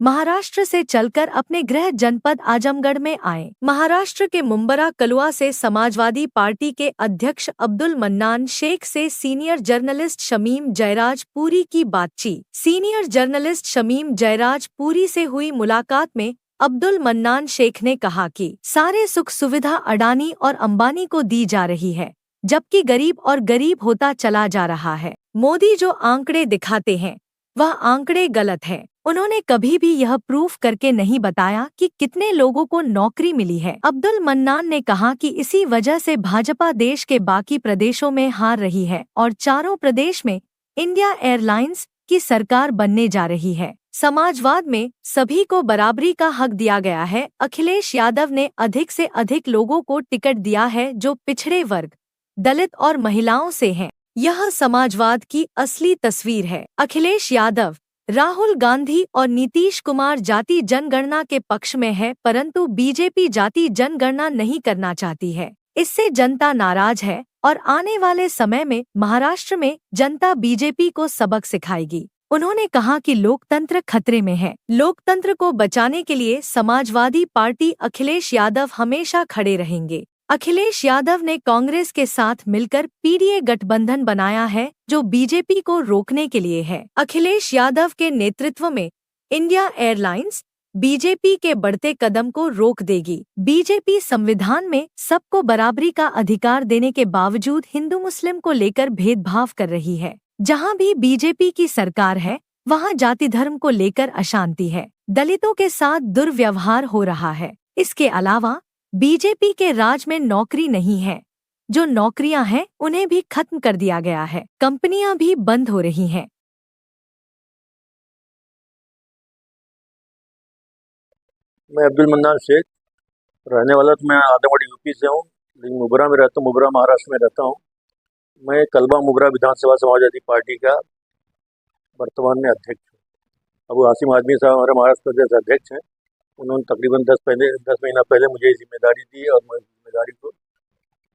महाराष्ट्र से चलकर अपने गृह जनपद आजमगढ़ में आए। महाराष्ट्र के मुंबरा कलुआ से समाजवादी पार्टी के अध्यक्ष अब्दुल मन्नान शेख से सीनियर जर्नलिस्ट शमीम जयराज पुरी की बातचीत। सीनियर जर्नलिस्ट शमीम जयराज पुरी से हुई मुलाकात में अब्दुल मन्नान शेख ने कहा कि सारे सुख सुविधा अडानी और अंबानी को दी जा रही है, जबकि गरीब और गरीब होता चला जा रहा है। मोदी जो आंकड़े दिखाते हैं वह आंकड़े गलत हैं। उन्होंने कभी भी यह प्रूफ करके नहीं बताया कि कितने लोगों को नौकरी मिली है। अब्दुल मन्नान ने कहा कि इसी वजह से भाजपा देश के बाकी प्रदेशों में हार रही है और चारों प्रदेश में इंडिया एयरलाइंस की सरकार बनने जा रही है। समाजवाद में सभी को बराबरी का हक दिया गया है। अखिलेश यादव ने अधिक से अधिक लोगों को टिकट दिया है जो पिछड़े वर्ग, दलित और महिलाओं से हैं। यह समाजवाद की असली तस्वीर है। अखिलेश यादव, राहुल गांधी और नीतीश कुमार जाति जनगणना के पक्ष में है, परंतु बीजेपी जाति जनगणना नहीं करना चाहती है। इससे जनता नाराज है और आने वाले समय में महाराष्ट्र में जनता बीजेपी को सबक सिखाएगी। उन्होंने कहा कि लोकतंत्र खतरे में है। लोकतंत्र को बचाने के लिए समाजवादी पार्टी अखिलेश यादव हमेशा खड़े रहेंगे। अखिलेश यादव ने कांग्रेस के साथ मिलकर पीडीए गठबंधन बनाया है जो बीजेपी को रोकने के लिए है। अखिलेश यादव के नेतृत्व में इंडिया एयरलाइंस बीजेपी के बढ़ते कदम को रोक देगी। बीजेपी संविधान में सबको बराबरी का अधिकार देने के बावजूद हिंदू मुस्लिम को लेकर भेदभाव कर रही है। जहां भी बीजेपी की सरकार है वहां जाति धर्म को लेकर अशांति है। दलितों के साथ दुर्व्यवहार हो रहा है। इसके अलावा बीजेपी के राज में नौकरी नहीं है। जो नौकरियां हैं उन्हें भी खत्म कर दिया गया है। कंपनियां भी बंद हो रही हैं। मैं अब्दुल मन्नान शेख, रहने वाला तो मैं आजमगढ़ यूपी से हूँ, लेकिन मुबरा में रहता हूँ। मुबरा महाराष्ट्र में रहता हूँ। मैं कलबा मुबरा विधानसभा समाजवादी पार्टी का वर्तमान में अध्यक्ष हूँ। अबू हाशिम आजमी साहब हमारे महाराष्ट्र प्रदेश अध्यक्ष हैं। उन्होंने तकरीबन 10 महीना पहले मुझे जिम्मेदारी दी और मैं जिम्मेदारी को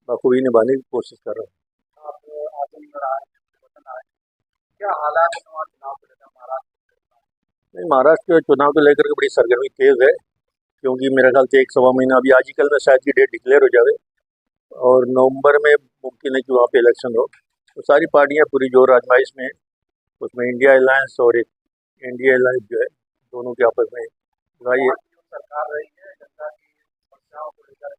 बखूबी निभाने की कोशिश कर रहा हूँ। आप आजमगढ़ आए, क्या हालात है चुनाव को लेकर महाराष्ट्र? नहीं, महाराष्ट्र के चुनाव को लेकर के बड़ी सरगर्मी तेज है, क्योंकि मेरे ख्याल से 1 सवा महीना अभी आज ही कल में शायद की डेट डिक्लेयर हो जाए और नवंबर में मुमकिन है कि वहाँ पे इलेक्शन हो। तो सारी पार्टियाँ पूरी जोर आजमाइश में हैं। उसमें इंडिया अलायंस और एक इंडिया अलायंस जो है, दोनों के आपस में लड़ाई है। सरकार रही है जनता की समस्याओं को लेकर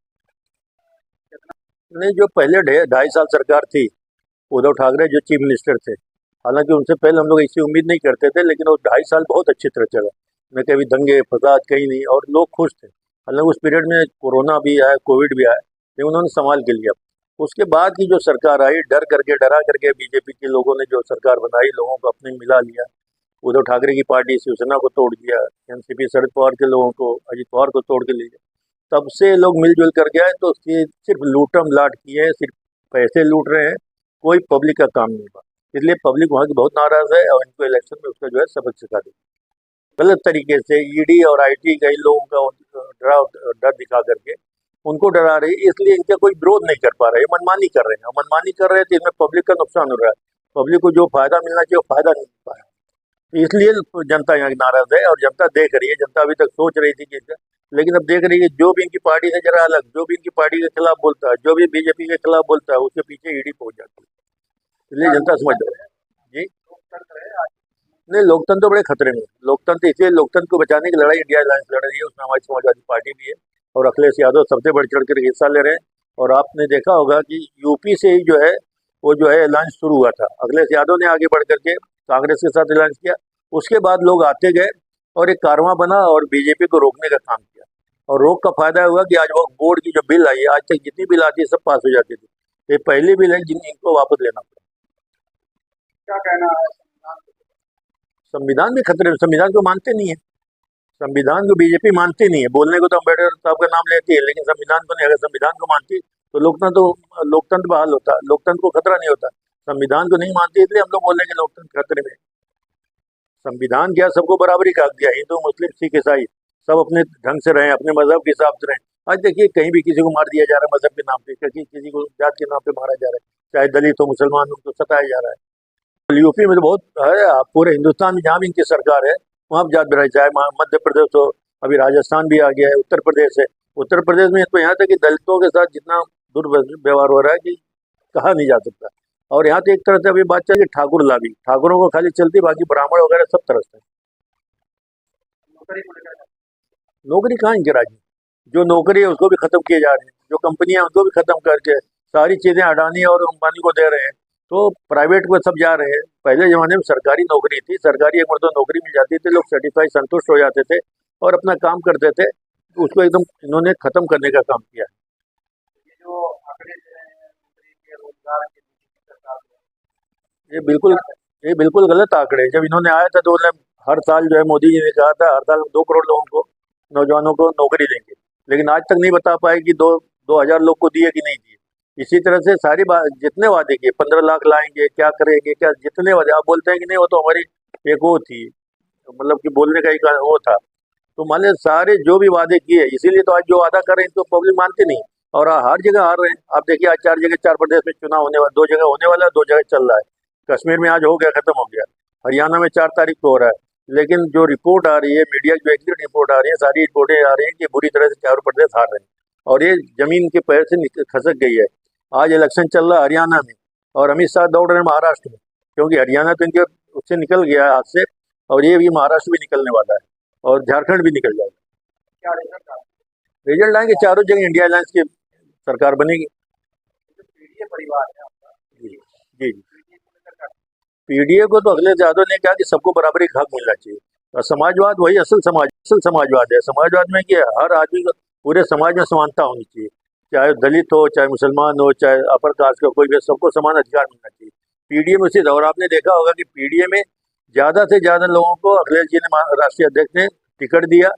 नहीं, जो पहले 2.5 साल सरकार थी, उद्धव ठाकरे जो चीफ मिनिस्टर थे, हालांकि उनसे पहले हम लोग ऐसी उम्मीद नहीं करते थे, लेकिन वो 2.5 साल बहुत अच्छी तरह चला। न कभी दंगे फसाद कहीं नहीं, और लोग खुश थे। हालांकि उस पीरियड में कोरोना भी आया, कोविड भी आया, लेकिन उन्होंने संभाल के लिया। उसके बाद की जो सरकार आई, डरा करके बीजेपी के लोगों ने जो सरकार बनाई, लोगों को अपने मिला लिया। उद्धव ठाकरे की पार्टी शिवसेना को तोड़ दिया, एनसीपी शरद पवार के लोगों को, अजित पवार को तोड़ के ले गया। तब से लोग मिलजुल कर गए, तो सिर्फ लूटम लाट किए हैं, सिर्फ पैसे लूट रहे हैं, कोई पब्लिक का काम नहीं हुआ। इसलिए पब्लिक वहाँ की बहुत नाराज है और इनको इलेक्शन में उसका जो है सबक सिखा दी। गलत तरीके से ईडी और आईटी कई लोगों का डर दिखा करके उनको डरा रही, इसलिए इनका कोई विरोध नहीं कर पा रहे, मनमानी कर रहे हैं। मनमानी कर रहे हैं तो इसमें पब्लिक का नुकसान हो रहा है। पब्लिक को जो फायदा मिलना चाहिए वो फायदा नहीं मिल पा रहा है, इसलिए जनता यहाँ की नाराज है। और जनता देख रही है, जनता अभी तक सोच रही थी कि, लेकिन अब देख रही है जो भी इनकी पार्टी से जरा अलग, जो भी इनकी पार्टी के खिलाफ बोलता है, जो भी बीजेपी के खिलाफ बोलता है, उसके पीछे ईडी पहुंच जाती है। इसलिए जनता समझ रही है। जी नहीं, लोकतंत्र तो बड़े खतरे में। लोकतंत्र इसलिए, लोकतंत्र को बचाने की लड़ाई इंडिया अलायंस लड़ रही है, उसमें हमारी समाजवादी पार्टी भी है और अखिलेश यादव सबसे बढ़ चढ़ कर हिस्सा ले रहे हैं। और आपने देखा होगा कि यूपी से ही जो है वो जो है अलायंस शुरू हुआ था। अखिलेश यादव ने आगे बढ़ करके कांग्रेस के साथ अलायंस किया, उसके बाद लोग आते गए और एक कारवां बना और बीजेपी को रोकने का काम किया। और रोक का फायदा हुआ कि आज वो बोर्ड की जो बिल आई है, आज तक जितनी बिल आती है सब पास हो जाती थी। ये पहली बिल है जिनको वापस लेना पड़ा। क्या कहना है? संविधान भी खतरे में, संविधान को मानते नहीं है। संविधान को बीजेपी मानती नहीं है। बोलने को तो अम्बेडकर साहब का नाम लेती है, लेकिन संविधान को नहीं। अगर संविधान को मानती तो लोकतंत्र बहाल होता, लोकतंत्र को खतरा नहीं होता। संविधान को नहीं मानती, इसलिए हम लोग बोल रहे हैं कि लोकतंत्र खतरे में। संविधान क्या, सबको बराबरी का हक दिया। हिंदू मुस्लिम सिख ईसाई सब अपने ढंग से रहें, अपने मजहब के हिसाब से रहें। आज देखिए कहीं भी किसी को मार दिया जा रहा है मजहब के नाम पे, किसी को जात के नाम पे मारा जा रहा है, चाहे दलित हो मुसलमान हो, तो सताया जा रहा है। यूपी में तो बहुत है, पूरे हिंदुस्तान में जहाँ भी इनकी सरकार है वहाँ जात बिराई, चाहे मध्य प्रदेश हो, अभी राजस्थान भी आ गया है, उत्तर प्रदेश है। उत्तर प्रदेश में तो यहाँ तक कि दलितों के साथ जितना दुर्व्यवहार हो रहा है कि कहा नहीं जा सकता। और यहाँ तो एक तरह से अभी बात चल रही ठाकुर लाभी, ठाकुरों को खाली चलती, बाकी ब्राह्मण वगैरह सब तरह से। नौकरी को लेकर नौकरी कहाँ इनके राज्य में? जो नौकरी है उसको भी खत्म किए जा रहे हैं, जो कंपनियां हैं उनको भी खत्म करके सारी चीजें अडानी और अंबानी को दे रहे हैं, तो प्राइवेट को सब जा रहे हैं। पहले जमाने में सरकारी नौकरी थी, सरकारी एक मरतबा नौकरी मिल जाती थी, लोग सर्टिफाई संतुष्ट हो जाते थे और अपना काम करते थे। तो उसको एकदम इन्होंने खत्म करने का काम किया है। ये जो आंकड़े दे रहे हैं नौकरी के रोजगार के बीजेपी सरकार ने, ये बिल्कुल गलत आंकड़े हैं। जब इन्होंने आया था तो उन्होंने हर साल जो है मोदी जी ने कहा था हर साल 2 करोड़ लोगों को, नौजवानों को नौकरी देंगे, लेकिन आज तक नहीं बता पाए कि 2,000 लोग को दिए कि नहीं दिए। इसी तरह से सारी बात जितने वादे किए, 15 लाख लाएंगे, क्या करेंगे, क्या जितने वादे, आप बोलते हैं कि नहीं वो तो हमारी एक वो थी, मतलब कि बोलने का एक वो था। तो मान लीजिए सारे जो भी वादे किए, इसीलिए तो आज जो वादा कर रहे हैं तो पब्लिक मानती नहीं, और हर जगह हार रहे हैं। आप देखिए आज 4 जगह, 4 प्रदेश में चुनाव होने वाला, 2 जगह होने वाला है, 2 जगह चल रहा है। कश्मीर में आज हो गया, खत्म हो गया। हरियाणा में 4 तारीख को हो रहा है। लेकिन जो रिपोर्ट आ रही है, मीडिया की जो एग्जिट रिपोर्ट आ रही है, सारी रिपोर्टें आ रही हैं कि बुरी तरह से 4 प्रदेश हार रहे हैं और ये जमीन के पैर से खसक गई है। आज इलेक्शन चल रहा है हरियाणा में और अमित शाह दौड़ रहे हैं महाराष्ट्र में, क्योंकि हरियाणा तो इनके उससे निकल गया है हाथ से, और ये भी महाराष्ट्र भी निकलने वाला है और झारखंड भी निकल जाएगा। क्या रिजल्ट आ रहा रिजल्ट आएंगे, चारों जगह इंडिया अलायंस की सरकार बनेगी। है? जो पीडीए परिवार है आपका, जी जी। पीडीए को लेकर क्या, पीडीए को तो अखिलेश यादव ने कहा कि सबको बराबरी का हक मिलना चाहिए, और समाजवाद वही असल समाजवाद है। समाजवाद में कि हर आदमी को पूरे समाज में समानता होनी चाहिए, चाहे दलित हो, चाहे मुसलमान हो, चाहे अपर कास्ट का कोई भी, सबको समान अधिकार मिलना चाहिए। पीडीए में उसी, और आपने देखा होगा कि पीडीए में ज़्यादा से ज़्यादा लोगों को अखिलेश जी ने, राष्ट्रीय अध्यक्ष ने टिकट दिया,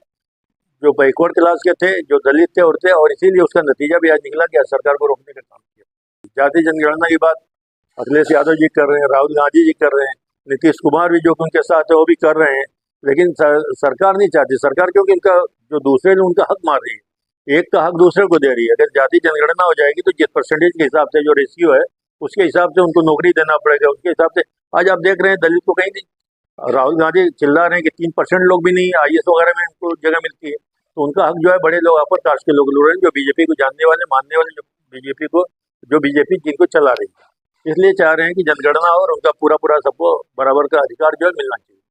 जो बैकवर्ड क्लास के थे, जो दलित थे और इसीलिए उसका नतीजा भी आज निकला कि आज सरकार को रोकने का काम किया। जाति जनगणना की बात अखिलेश यादव जी कर रहे हैं, राहुल गांधी जी कर रहे हैं, नीतीश कुमार भी जो उनके साथ है वो भी कर रहे हैं, लेकिन सरकार नहीं चाहती। सरकार क्योंकि इनका जो दूसरे ने उनका हक मार रही है, एक का हक दूसरे को दे रही है। अगर जाति जनगणना हो जाएगी तो जिस परसेंटेज के हिसाब से जो रेशियो है उसके हिसाब से उनको नौकरी देना पड़ेगा, उसके हिसाब से। आज आप देख रहे हैं दलित को कहीं नहीं, राहुल गांधी चिल्ला रहे हैं कि 3% लोग भी नहीं IAS वगैरह में उनको जगह मिलती है, तो उनका हक जो है बड़े लोग, अपर कास्ट के लोग लड़ रहे हैं, जो बीजेपी को जानने वाले, मानने वाले, जो बीजेपी जिनको चला रही है। इसलिए चाह रहे हैं कि जनगणना और उनका पूरा सबको बराबर का अधिकार जो है मिलना चाहिए।